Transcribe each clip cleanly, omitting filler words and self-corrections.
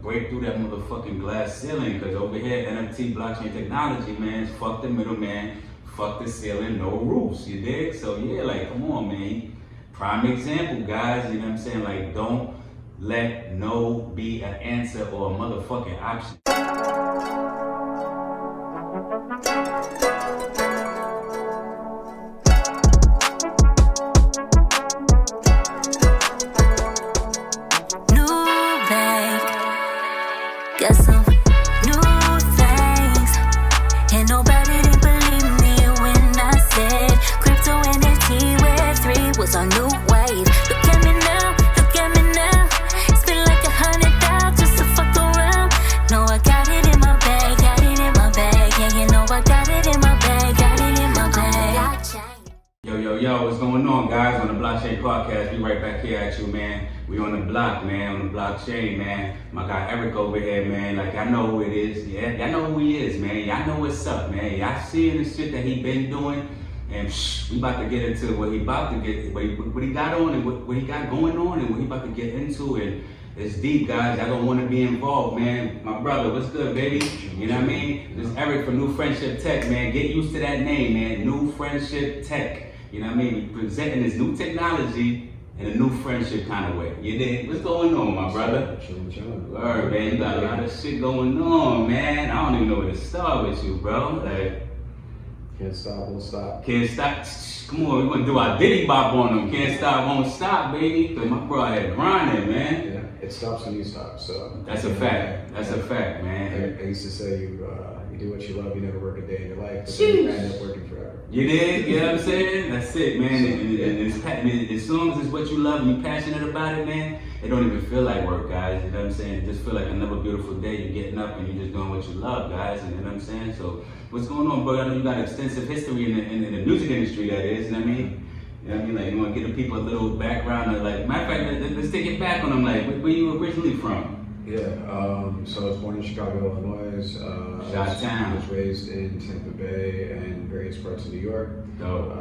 break through that motherfucking glass ceiling, because over here, NFT blockchain technology, man, fuck the middleman, fuck the ceiling, no roofs, you dig? So yeah, like, come on, man. Prime example, guys, you know what I'm saying? Like, don't let no be an answer or a motherfucking option. Got some new things, and nobody didn't believe me when I said crypto NFT Web3 was our new wave. Look at me now, look at me now. Spend like $100 just to fuck around. No, I got it in my bag, got it in my bag. Yeah, you know I got it in my bag, got it in my bag. Yo, what's going on, guys? On the Blockchain Podcast, we right back here at you, man. We on the block, man, on the blockchain, man. My guy Eric over here, man. Like, y'all know who it is. Yeah, y'all know who he is, man. Y'all know what's up, man. Y'all seeing the shit that he been doing. And we about to get into what he about to get, what he got on and what he got going on and what he about to get into. And it's deep, guys. Y'all don't want to be involved, man. My brother, what's good, baby? You know what I mean? This is Eric from New Friendship Tech, man. Get used to that name, man. New Friendship Tech. You know what I mean? Presenting this new technology in a new friendship kind of way. You dig? What's going on, my brother? Chillin'. Word, man. You got a lot of shit going on, man. I don't even know where to start with you, bro. Like, Can't stop, won't stop. can't stop. Come on, we're gonna do our Diddy Bop on them. Can't stop, won't stop, baby. Cause my bro had grinding, man. Yeah, it stops when you stop. So That's a fact. That's a fact, man. I used to say you do what you love, you never work a day in your life, but then you end up working forever. You dig? You know what I'm saying? That's it, man. And as long as it's what you love and you're passionate about it, man, it don't even feel like work, guys. You know what I'm saying? It just feel like another beautiful day. You're getting up and you're just doing what you love, guys. You know what I'm saying? So what's going on, bro? I know you got extensive history in the music industry, that is. You know what I mean? You know what I mean? Like, you want to give the people a little background of, like, matter of fact, let's take it back on them. Like, where you originally from? Yeah, so I was born in Chicago, Illinois. I was raised in Tampa Bay and various parts of New York. Dope.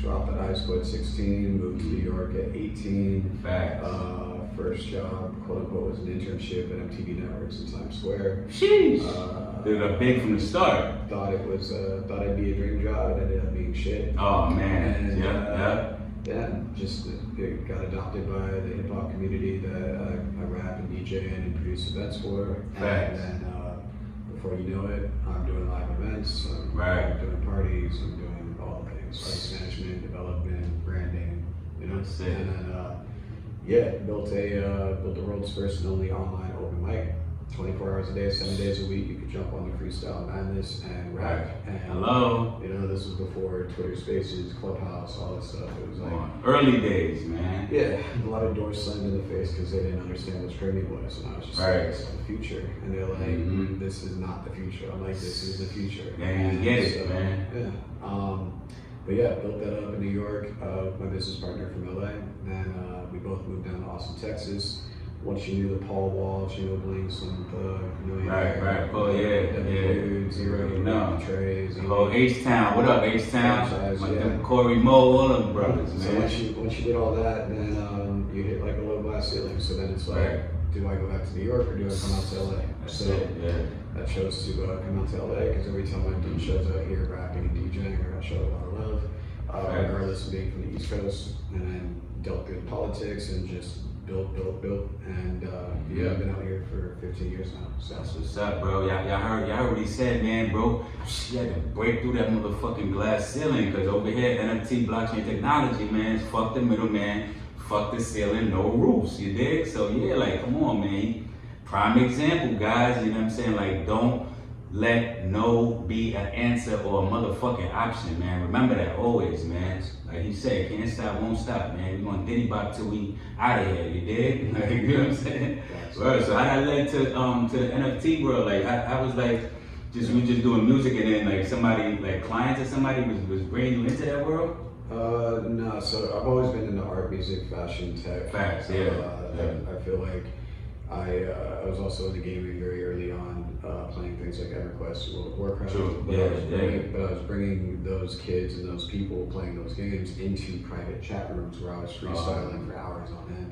Dropped out of high school at 16, moved to New York at 18. Facts. First job, quote unquote, was an internship at MTV Networks in Times Square. Sheesh. Did it big from the start. Thought it'd be a dream job. It ended up being shit. Oh man. And, Yeah. Just it got adopted by the hip hop community that I rap and DJ and produce events for. Facts. And then before you know it, I'm doing live events. I'm doing parties. I'm doing all the things: artist management, development, branding. You know. That's it. And then built the world's first and only online open mic. 24 hours a day, 7 days a week, you could jump on the Freestyle Madness and rap. And, hello. You know, this was before Twitter Spaces, Clubhouse, all this stuff. It was like early days, man. Yeah, a lot of doors slammed in the face because they didn't understand what streaming was, and I was just like, "This is the future," and they're like, "This is not the future." I'm like, "This is the future." Man, you get it, man. Yeah. But yeah, built that up in New York with my business partner from LA, and we both moved down to Austin, Texas. Once you knew the Paul Walsh, you know, Blinks and the Millionaire. Right. Oh yeah. Zero, Trays. The whole H-Town. What up, H-Town? Corey Mo, all them brothers, man. So once you did all that, then you hit like a low glass ceiling. So then it's like, do I go back to New York or do I come out to LA? I chose to come out to LA because every time I do shows out here rapping and DJing, I got showed a lot of love, regardless of being from the East Coast. And then dealt good politics and just built, and I've been out here for 15 years now. So that's what's up, bro. Y'all heard what he said, man, bro. You had to break through that motherfucking glass ceiling, because over here, NFT blockchain technology, man, fuck the middleman, fuck the ceiling, no roofs, you dig? So yeah, like, come on, man. Prime example, guys, you know what I'm saying? Like, don't let no be an answer or a motherfucking option, man. Remember that always, man. Like he said, can't stop, won't stop, man. We're gonna Diddy Bop till we out of here, you dig? Like, you know what I'm saying? Right, so how that led to the NFT world? Like, I was like, we were just doing music, and then like somebody, like clients or somebody was bringing you into that world? No, so I've always been into art, music, fashion, tech. Facts, I feel like I was also into gaming very early on, playing things like EverQuest, World of Warcraft. True. But I was bringing those kids and those people playing those games into private chat rooms where I was freestyling for hours on end.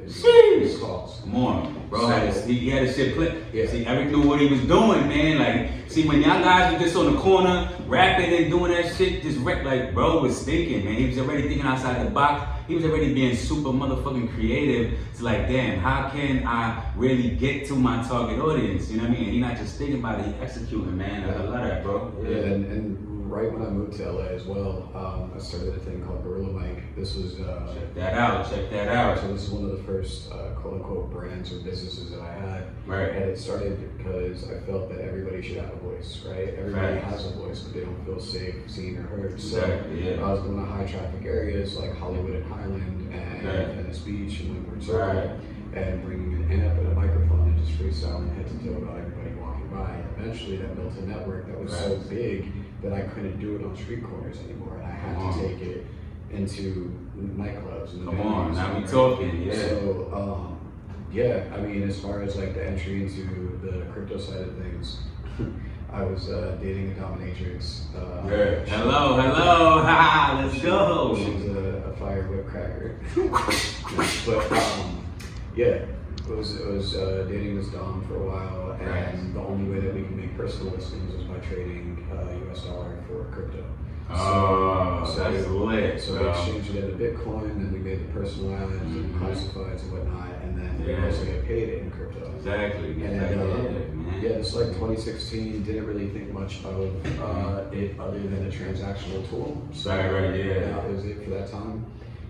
Calls. Come on, bro. He had his shit clipped. Yeah. See, Eric knew what he was doing, man. Like, see, when y'all guys were just on the corner rapping and doing that shit, just like, bro was thinking, man. He was already thinking outside the box. He was already being super motherfucking creative. It's like, damn, how can I really get to my target audience? You know what I mean? And he not just thinking about it, he executing, man. I love that, bro. Yeah, and right when I moved to LA as well, I started a thing called Gorilla Mic. This was check that out. So this is one of the first quote unquote brands or businesses that I had. Right. And it started because I felt that everybody should have a voice, right? Everybody has a voice, but they don't feel safe, seen, or heard. Exactly, So I was going to high traffic areas like Hollywood and Highland and Venice Beach and Windward Circle, and bringing an amp and a microphone and just freestyling head to toe about everybody walking by. And eventually that built a network that was so big that I couldn't do it on street corners anymore, and I had to take it into nightclubs. And Come on, now we talking, yeah. So, yeah, I mean, as far as like the entry into the crypto side of things, I was dating a dominatrix. Hello, ha, let's go. She's a fire whip cracker. But yeah, it was dating this dom for a while, and the only way that we can make personal listings is by trading US dollar for crypto. So that's lit. So we exchanged it into Bitcoin, and we made the personalized and classifieds and whatnot, and then we also get paid in crypto. Exactly. And it's like 2016. Didn't really think much of it other than a transactional tool. So that was it for that time.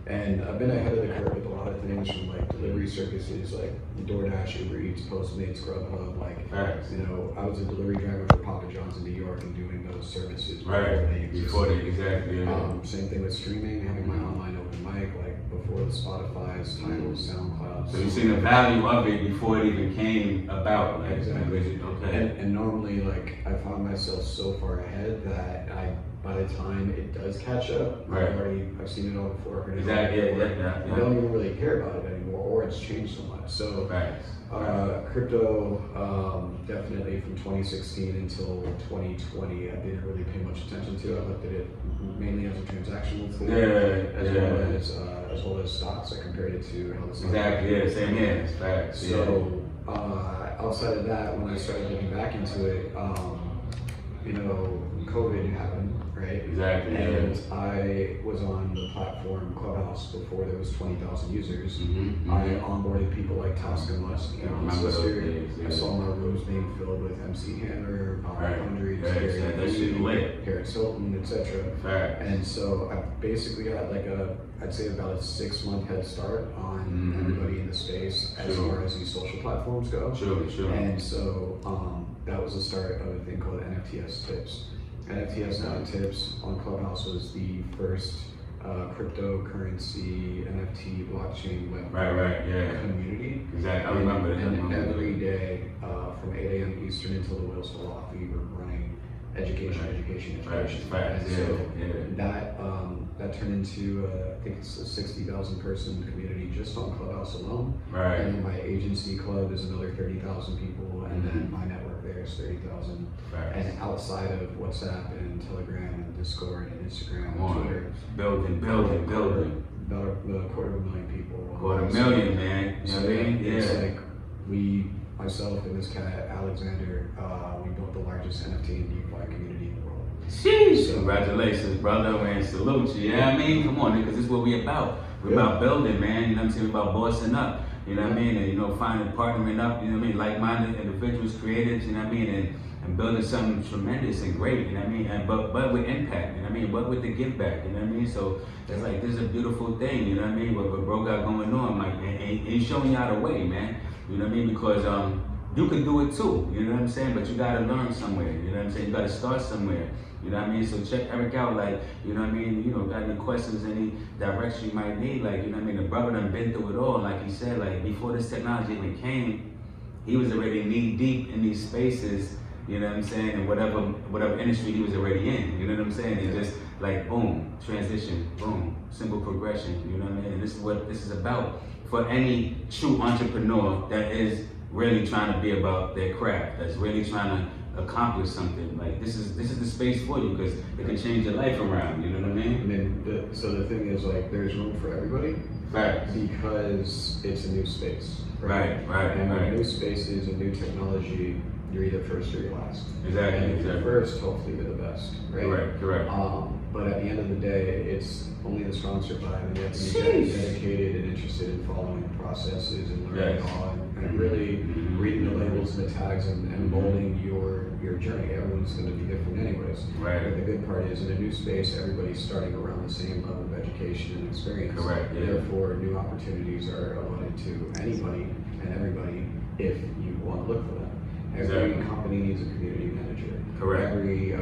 And I've been ahead of the curve with a lot of things, from like delivery services like DoorDash, Uber Eats, Postmates, Grubhub. Like, you know, I was a delivery driver for Papa John's in New York and doing those services before they exactly. Same thing with streaming, having my online open mic, like before the Spotify's, Tidal's, SoundCloud. So you've seen the value of it before it even came about. Like, exactly. Okay. And normally, like, I found myself so far ahead that by the time it does catch up, I've seen it all before. Heard it Exactly. I don't even really care about it anymore, or it's changed so much. So, crypto, definitely from 2016 until 2020, I didn't really pay much attention to. I looked at it mainly as a transactional tool, as well as stocks. I compared it to how the stock market. Same here. Facts. So, outside of that, when I started looking back into it, you know, COVID happened, right? Exactly. And I was on the platform Clubhouse before there was 20,000 users. I onboarded people like Tosca Musk, I saw my rooms being filled with MC Hammer, Bob Hundreds, Paris Hilton, etc. And so I basically got like I'd say about a 6-month head start on everybody in the space as far as these social platforms go. And so that was the start of a thing called NFTs Tips. NFTs Tips on Clubhouse was the first cryptocurrency NFT blockchain web community. Exactly. I remember that. And every day from 8 a.m. Eastern until the wheels fell off, we were running education. And so that turned into I think it's a 60,000 person community just on Clubhouse alone. And then my agency club is another 30,000 people, and then my network there is 30,000. And outside of WhatsApp and Telegram and Discord and Instagram and Twitter, building. About a 250,000 people. 250,000, man. You know what I mean? It's like myself and this cat Alexander, we built the largest NFT and DeFi community in the world. Sheesh! So, congratulations, brother, man. Salute you. You know what I mean? Come on, because this is what we about. We're about building, man. You know what I'm saying? We're about bossing up. You know what I mean? And, you know, finding, partnering up, you know what I mean? Like-minded individuals, creators, you know what I mean? And building something tremendous and great, you know what I mean? And but with impact, you know what I mean? But with the give back, you know what I mean? So it's like, this is a beautiful thing, you know what I mean? What bro got going on, like, and he's showing y'all the way, man. You know what I mean? Because you can do it too, you know what I'm saying? But you gotta learn somewhere, you know what I'm saying? You gotta start somewhere, you know what I mean? So check Eric out, like, you know what I mean? You know, got any questions, any direction you might need, like, you know what I mean? The brother done been through it all, like he said, like, before this technology even came, he was already knee deep in these spaces, you know what I'm saying? And whatever industry he was already in, you know what I'm saying? And just like, boom, transition, boom, simple progression, you know what I mean? And this is what this is about for any true entrepreneur that is really trying to be about their craft, that's really trying to accomplish something. Like this is the space for you because it can change your life around. You know what I mean? I mean, so the thing is, like, there's room for everybody. Right. Because it's a new space. Right. And when a new space is a new technology, you're either first or you're last. Exactly. And if you're first, hopefully you're the best. Right. Correct. But at the end of the day, it's only the strong survive, and you have to be dedicated and interested in following the processes and learning all, and really reading the labels and the tags and molding your journey. Everyone's going to be different anyways. Right. But the good part is, in a new space, everybody's starting around the same level of education and experience. Correct. Yeah. Therefore, new opportunities are allotted to anybody and everybody if you want to look for them. Every company needs a community manager. Correct. Every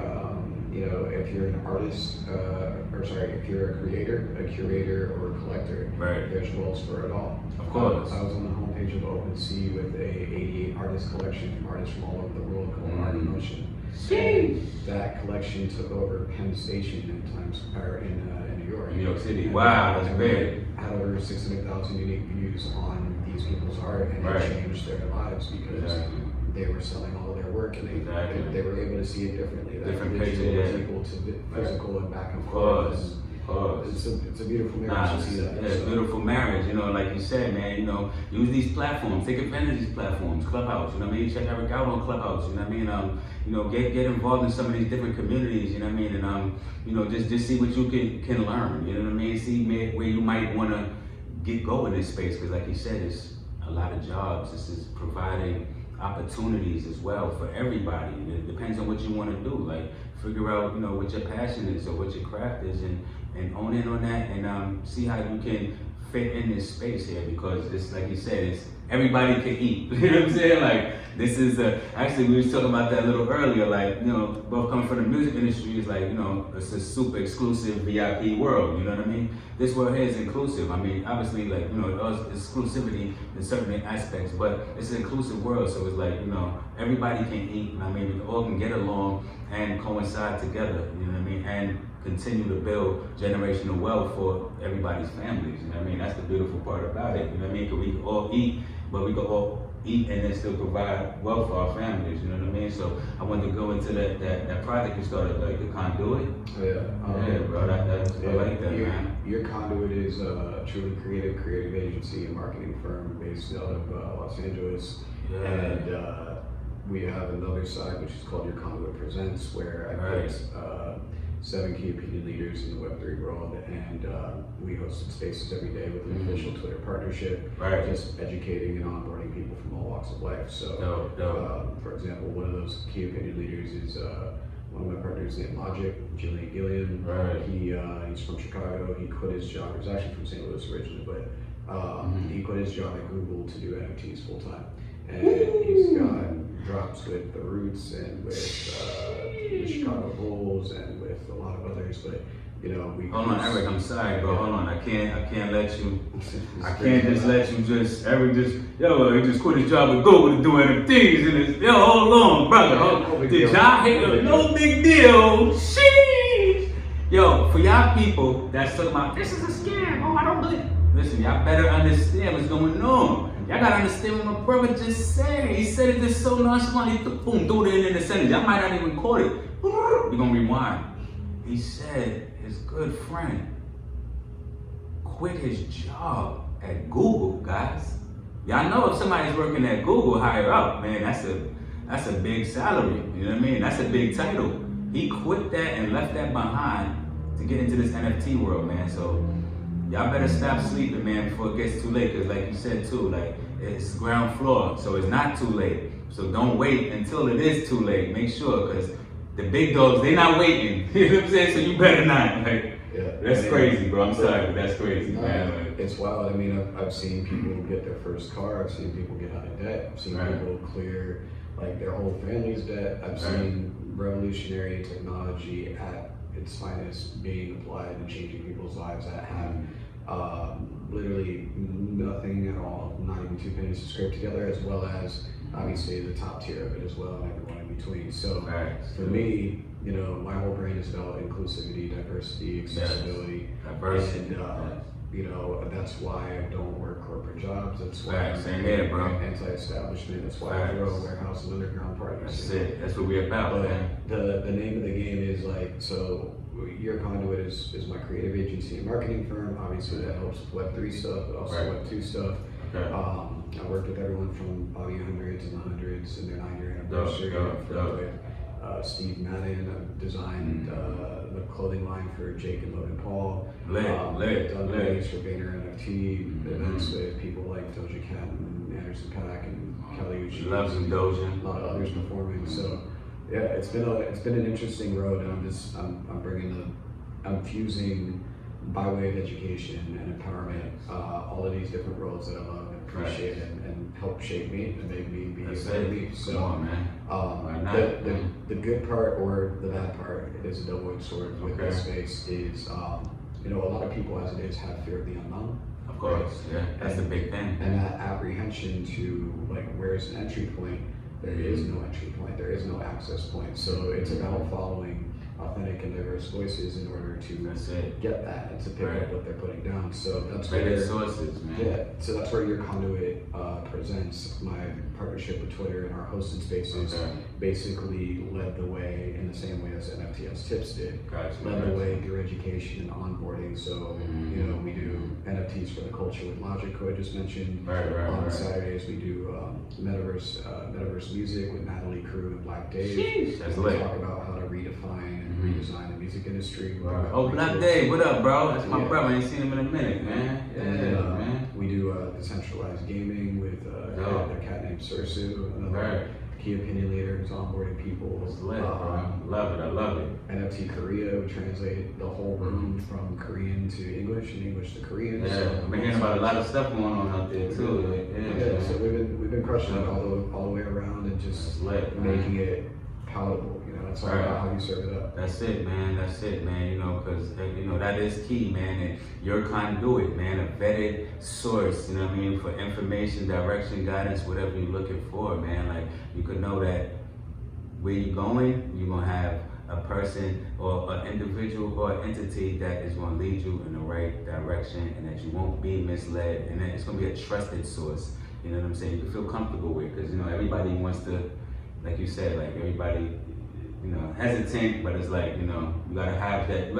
if you're an artist, if you're a creator, a curator, or a collector, there's roles for it all. Of course. I was on the homepage of OpenSea with a 88 artist collection from artists from all over the world called Art in Motion. That collection took over Penn Station in New York. New York City. Wow, that's big. Had over 600,000 unique views on these people's art, and it changed their lives because they were selling all of their work, and they were able to see it differently. Different pages equal to physical and back and forth. It's a beautiful marriage to see that. Yeah, it's a beautiful marriage. You know, like you said, man. You know, use these platforms, take advantage of these platforms. Clubhouse. You know what I mean? Check Eric out on Clubhouse. You know what I mean? You know, get involved in some of these different communities. You know what I mean? And you know, just see what you can learn. You know what I mean? See where you might want to go in this space, because like you said, it's a lot of jobs. This is providing opportunities as well for everybody. It depends on what you want to do. Like, figure out, you know, what your passion is or what your craft is, and own in on that, and see how you can fit in this space here, because it's like you said, it's everybody can eat. You know what I'm saying? Like, this is actually, we was talking about that a little earlier. Like, you know, both coming from the music industry, is like, you know, it's a super exclusive VIP world. You know what I mean? This world here is inclusive. I mean, obviously, like, you know, there's exclusivity in certain aspects, but it's an inclusive world. So it's like, you know, everybody can eat. And I mean, we all can get along and coincide together. You know what I mean? And continue to build generational wealth for everybody's families. You know what I mean? That's the beautiful part about it. You know what I mean? Because we can all eat, but we can all eat and then still provide wealth for our families. You know what I mean? So I wanted to go into that project you started, like the conduit. Yeah, bro. I like that, man. Your conduit is a truly creative agency and marketing firm based out of Los Angeles. Yeah. And we have another side which is called Your Conduit Presents, where I put 7 key opinion leaders in the Web3 world, and we hosted spaces every day with an official Twitter partnership, just educating and onboarding people from all walks of life. So, for example, one of those key opinion leaders is one of my partners named Logic, Julian Gilliam. He's from Chicago. He quit his job. He was actually from St. Louis originally, but he quit his job at Google to do NFTs full time. And he's got drops with the Roots and with the Chicago Bulls and with a lot of others, but you know, hold on, Eric, I'm sorry, bro. Hold on, I can't let you. I can't just let you Eric he just quit his job at Google to do NFTs, and it's hold on, brother. Did y'all hate no big deal? Sheesh. Yo, for y'all people that's talking about this is a scam. Oh, I don't believe. Listen, y'all better understand what's going on. Y'all gotta understand what my brother just said. He said it just so nonchalant. He threw it in the sentence. Y'all might not even caught it. We're gonna rewind. He said his good friend quit his job at Google, guys. Y'all know if somebody's working at Google higher up, man, that's a big salary. You know what I mean? That's a big title. He quit that and left that behind to get into this NFT world, man. So y'all better stop sleeping, man, before it gets too late. Cause like you said too, like it's ground floor, so it's not too late. So don't wait until it is too late. Make sure, cause the big dogs, they not waiting. You know what I'm saying? So you better not. Like, that's crazy, bro. I'm sorry, but that's crazy, man. Like, it's wild. I mean, I've seen people get their first car. I've seen people get out of debt. I've seen people clear like their whole family's debt. I've seen revolutionary technology at its finest being applied and changing people's lives that have literally nothing at all, not even 2 pennies to scrape together, as well as obviously the top tier of it as well, and everyone in between. So for me, you know, my whole brain is about inclusivity, diversity, accessibility, and You know, that's why I don't work corporate jobs. That's why Facts. Same here, bro. I'm anti-establishment. That's why I throw a warehouse and underground parties. That's it. That's what we're about, but man. The name of the game is like, so your conduit is my creative agency and marketing firm. Obviously that helps with Web3 stuff, but also Web2 stuff. Okay. I worked with everyone from Bobby Hundreds and the Hundreds and their 9-year anniversary. With Steve Madden. I've designed the clothing line for Jake and Logan Paul. Done things for Vayner NFT, events with people like Doja Cat and Anderson .Paak and Kelly Uchis. Loves and Doja. A lot of others performing. So yeah, it's been an interesting road, and I'm fusing by way of education and empowerment all of these different roles that I love and appreciate and help shape me and make me be a better me. So come on, man. The good part or the bad part, it is a double-edged sword with this space, is you know, a lot of people as it is have fear of the unknown. Of course, yeah, that's the big thing. And that apprehension to like, where's an entry point? There is no entry point. There is no access point. So it's about following authentic and diverse voices in order to get that and to pick up what they're putting down. So that's where sources, man. Yeah. So that's where your conduit presents. My partnership with Twitter and our hosted spaces basically led the way in the same way as NFTS Tips did. Led the way through education and onboarding. So you know, we do NFTs for the culture with Logic, who I just mentioned. On Saturdays we do metaverse music with Natalie Crew and Black Dave. That's we lit. Talk about how to redefine and redesign the music industry. Oh, Black Dave, what up, bro? That's my brother. I ain't seen him in a minute, man. Man. We do decentralized gaming with a cat named Sursu, another key opinion leader who's onboarding people. It's lit, bro. Love it. I love it. NFT Korea, we translate the whole room from Korean to English and English to Korean. Yeah, so I've been hearing about a lot of stuff going on out there too. So we've been crushing it all the way around and just making it palatable. You know, that's all about how you serve it up. That's it, man. You know, because you know that is key, man. And your conduit, man, a vetted source. You know what I mean, for information, direction, guidance, whatever you're looking for, man. Like you could know that where you're going, you're gonna have a person or an individual or an entity that is going to lead you in the right direction, and that you won't be misled, and that it's going to be a trusted source. You know what I'm saying? You can feel comfortable with, because you know everybody wants to, like you said, like everybody, you know, hesitant, but it's like, you know, you gotta have that. You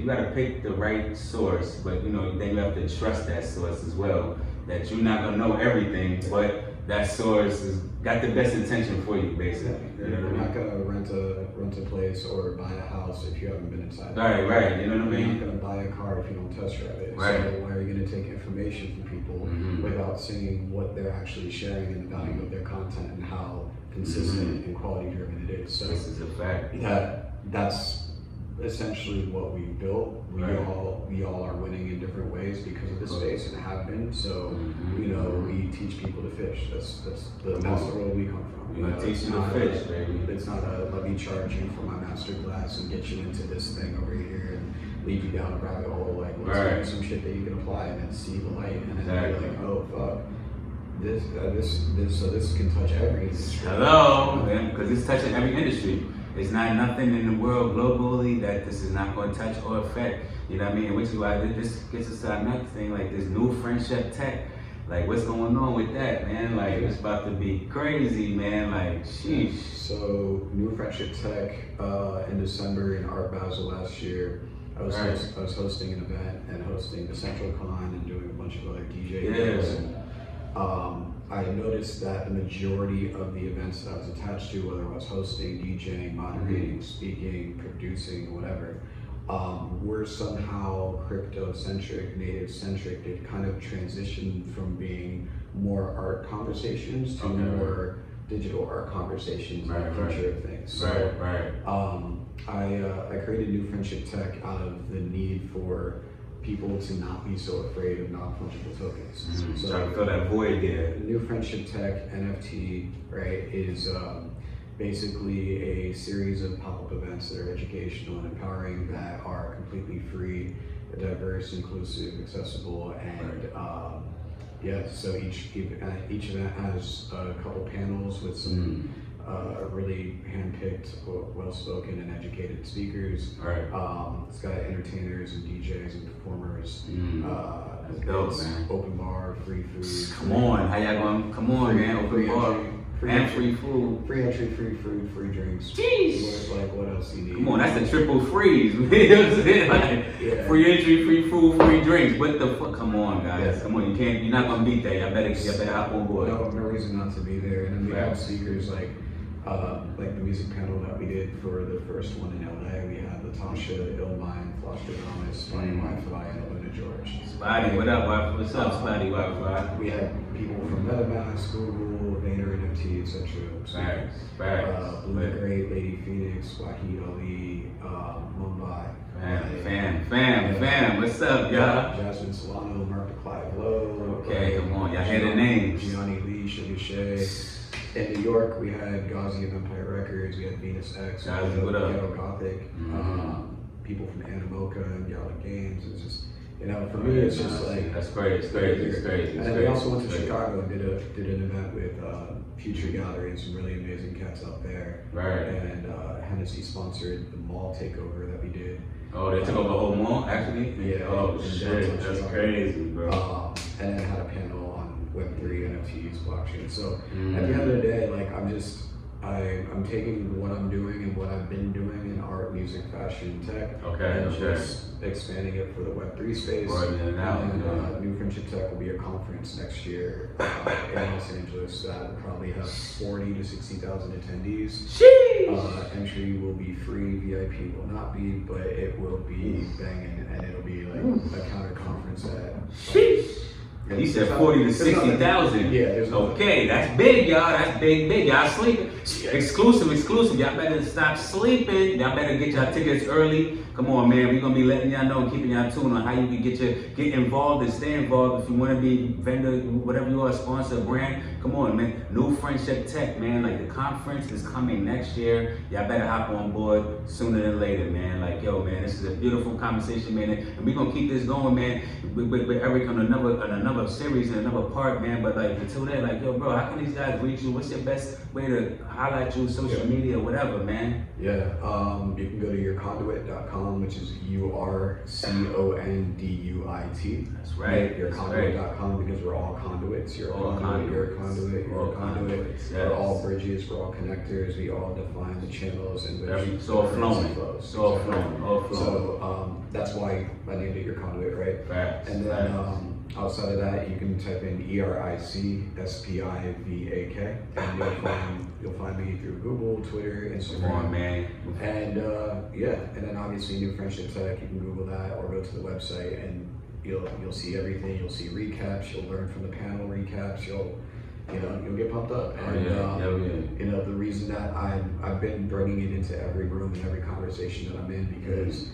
gotta pick the right source, but you know, then you have to trust that source as well. That you're not gonna know everything, but that source has got the best intention for you, basically. Yeah, you're not gonna rent a place or buy a house if you haven't been inside. Right. You know what I mean? You're not gonna buy a car if you don't test drive it. Right. So why are you gonna take information from people without seeing what they're actually sharing and the value of their content and how consistent and quality driven it is? So this is a fact. That's essentially what we built. We all are winning in different ways because of the space and have been. So you know, we teach people to fish. That's the world we come from. You know, teach you to fish, baby. It's not a let me charge you for my master class and get you into this thing over here and lead you down a rabbit hole. Like let's do some shit that you can apply and then see the light and then be like, oh fuck. This can touch every industry. Hello, man, because it's touching every industry. It's not nothing in the world globally that this is not going to touch or affect. You know what I mean? Which is why this gets us to our next thing, like this new friendship tech. Like, what's going on with that, man? Like, it's about to be crazy, man. Like, sheesh. So, new friendship tech in December in Art Basel last year. I was hosting an event and hosting the Central Con and doing a bunch of other DJ events. I noticed that the majority of the events that I was attached to, whether I was hosting, DJing, moderating, speaking, producing, whatever, were somehow crypto-centric, native-centric. It kind of transitioned from being more art conversations to more digital art conversations and the future of things. So, I created New Friendship Tech out of the need for people to not be so afraid of non-fungible tokens. So trying to fill that void there. New Friendship Tech, NFT, right, is basically a series of pop-up events that are educational and empowering, that are completely free, diverse, inclusive, accessible, and so each event has a couple panels with some really hand-picked, well-spoken and educated speakers. Right. It's got entertainers and DJs and performers. That's dope, man. Open bar, free food. Come on, how y'all going? Come on, man. Open bar. Free food. Free entry, free food, free drinks. Jeez. What else do you need? Come on, that's the triple freeze. You know what I'm saying? Like, free entry, free food, free drinks. What the fuck? Come on, guys. Yeah. Come on, you're not gonna beat that. Y'all better hop on board. No reason not to be there. And then we have speakers like the music panel that we did for the first one in LA. We had Latasha, Illmind, Flostradamus, Spotty Wi-Fi, and Luna George. Spotty, what up, Wi-Fi? What's up, Spotty Wi-Fi? We had people from MetaMask, Google, Vayner NFT, etc. Facts. Blue Great, Lady Phoenix, Wahid Ali, Mumbai. Fam. What's up, y'all? Jasmine Solano, Martha Clive Lowe. Okay, come on, y'all hear the names. Gianni Lee, Sugar Shay. In New York, we had Ghazi of Empire Records, we had Venus X, Ghazi, what up? Ghetto Gothic, people from Animoca and Yalla Games. It's just, for me, it's just like that's great. It's great. And then we also went to Chicago and did an event with Future Gallery and some really amazing cats out there. Right. And Hennessy sponsored the mall takeover that we did. Oh, they took over the whole mall, actually? Yeah. Oh shit, that's crazy, bro. And then had a panel on Web3, NFTs, blockchain. So at the end of the day, like I'm taking what I'm doing and what I've been doing in art, music, fashion, tech, and just expanding it for the Web3 space. And New Friendship Tech will be a conference next year in Los Angeles that will probably have 40 to 60,000 attendees. Entry will be free, VIP will not be, but it will be banging, and it'll be like a counter conference at. You said 40 to 60,000. Yeah. Okay, that's big, y'all. That's big. Y'all sleeping. Exclusive. Y'all better stop sleeping. Y'all better get y'all tickets early. Come on, man. We're gonna be letting y'all know and keeping y'all tuned on how you can get involved and stay involved. If you want to be vendor, whatever you are, sponsor a brand, come on, man. New Friendship Tech, man. Like the conference is coming next year. Y'all better hop on board sooner than later, man. Like, yo, man, this is a beautiful conversation, man. And we're gonna keep this going, man. With Eric on another series and another part, man. But like until then, like, yo, bro, how can these guys reach you? What's your best way to highlight you, social media, whatever, man? Yeah, you can go to yourconduit.com, which is URCONDUIT. That's right. Yourconduit.com, because we're all conduits. You're all conduit. You're a conduit. You're a conduit. Yes. We're all bridges. We're all connectors. We all define the channels in which it's all flowing. flows. All flowing. So that's why I named it Your Conduit, right? Facts. And then outside of that, you can type in ERICSPIVAK, and you'll find me through Google, Twitter, Instagram. Come on, man. And and then obviously New Friendship Tech. You can Google that or go to the website, and you'll see everything. You'll see recaps. You'll learn from the panel recaps. You'll get pumped up. And the reason that I've been bringing it into every room and every conversation that I'm in, because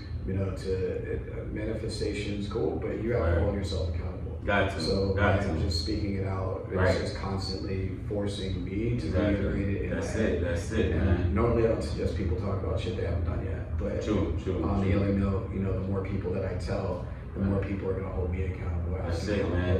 manifestation's cool, but you have to hold yourself accountable. So I'm just speaking it out. It's just constantly forcing me to reiterate it in my head. That's it, man. Normally I don't suggest people talk about shit they haven't done yet. But on the other note, the more people that I tell, the more people are gonna hold me accountable. That's it, man.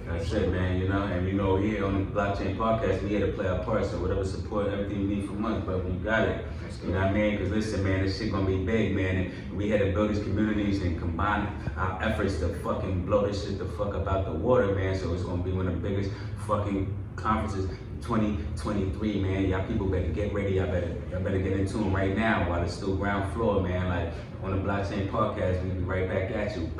That's it, man. And here on the Blockchain Podcast, we here to play our part. So whatever support, everything you need from us, but you got it. You know what I mean? Because listen, man, this shit gonna be big, man. And we had to build these communities and combine our efforts to fucking blow this shit the fuck up out the water, man. So it's gonna be one of the biggest fucking conferences 2023, man. Y'all people better get ready. Y'all better get in tune right now while it's still ground floor, man. Like on the Blockchain Podcast, we be right back at you.